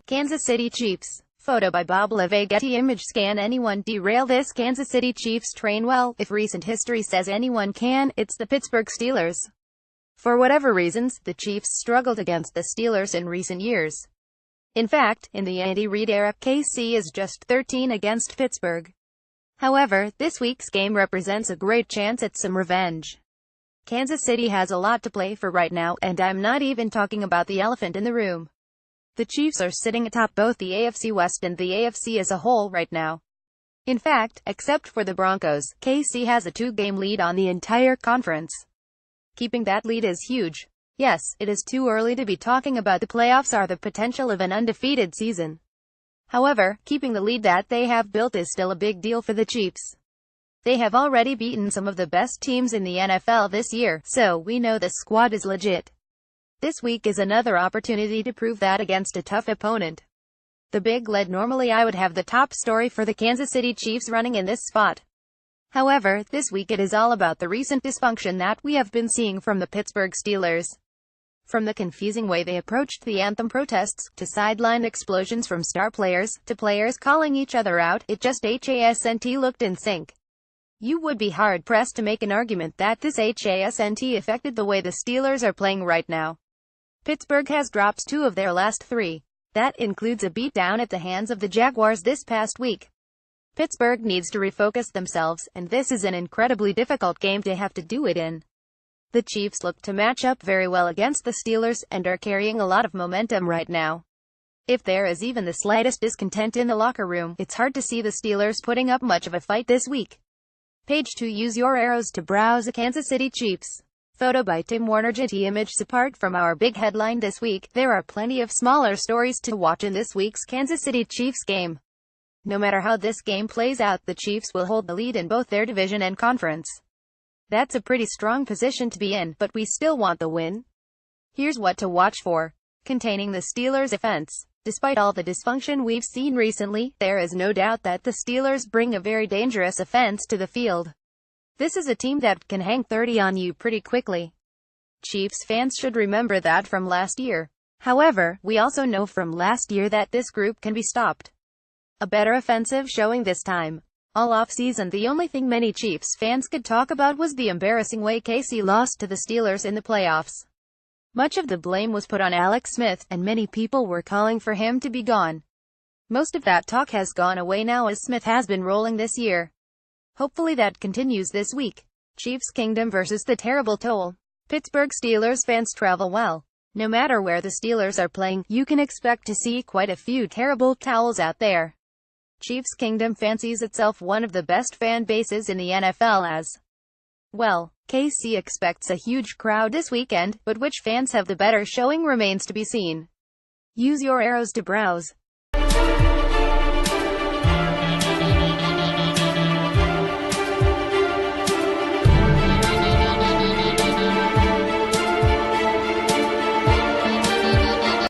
Kansas City Chiefs. Photo by Bob LeveyGetty ImageScan. Anyone derail this Kansas City Chiefs train? Well, if recent history says anyone can, it's the Pittsburgh Steelers. For whatever reasons, the Chiefs struggled against the Steelers in recent years. In fact, in the Andy Reid era, KC is just 13 against Pittsburgh. However, this week's game represents a great chance at some revenge. Kansas City has a lot to play for right now, and I'm not even talking about the elephant in the room. The Chiefs are sitting atop both the AFC West and the AFC as a whole right now. In fact, except for the Broncos, KC has a 2-game lead on the entire conference. Keeping that lead is huge. Yes, it is too early to be talking about the playoffs or the potential of an undefeated season. However, keeping the lead that they have built is still a big deal for the Chiefs. They have already beaten some of the best teams in the NFL this year, so we know the squad is legit. This week is another opportunity to prove that against a tough opponent. The big lead. Normally I would have the top story for the Kansas City Chiefs running in this spot. However, this week it is all about the recent dysfunction that we have been seeing from the Pittsburgh Steelers. From the confusing way they approached the anthem protests, to sideline explosions from star players, to players calling each other out, it just hasn't looked in sync. You would be hard-pressed to make an argument that this hasn't affected the way the Steelers are playing right now. Pittsburgh has dropped 2 of their last 3. That includes a beatdown at the hands of the Jaguars this past week. Pittsburgh needs to refocus themselves, and this is an incredibly difficult game to have to do it in. The Chiefs look to match up very well against the Steelers, and are carrying a lot of momentum right now. If there is even the slightest discontent in the locker room, it's hard to see the Steelers putting up much of a fight this week. Page 2. Use your arrows to browse the Kansas City Chiefs. Photo by Tim LeveyGetty Images. Apart from our big headline this week, there are plenty of smaller stories to watch in this week's Kansas City Chiefs game. No matter how this game plays out, the Chiefs will hold the lead in both their division and conference. That's a pretty strong position to be in, but we still want the win. Here's what to watch for. Containing the Steelers' offense. Despite all the dysfunction we've seen recently, there is no doubt that the Steelers bring a very dangerous offense to the field. This is a team that can hang 30 on you pretty quickly. Chiefs fans should remember that from last year. However, we also know from last year that this group can be stopped. A better offensive showing this time. All offseason, the only thing many Chiefs fans could talk about was the embarrassing way KC lost to the Steelers in the playoffs. Much of the blame was put on Alex Smith, and many people were calling for him to be gone. Most of that talk has gone away now as Smith has been rolling this year. Hopefully that continues this week. Chiefs Kingdom versus the terrible toll. Pittsburgh Steelers fans travel well. No matter where the Steelers are playing, you can expect to see quite a few terrible towels out there. Chiefs Kingdom fancies itself one of the best fan bases in the NFL as well. KC expects a huge crowd this weekend, but which fans have the better showing remains to be seen. Use your arrows to browse.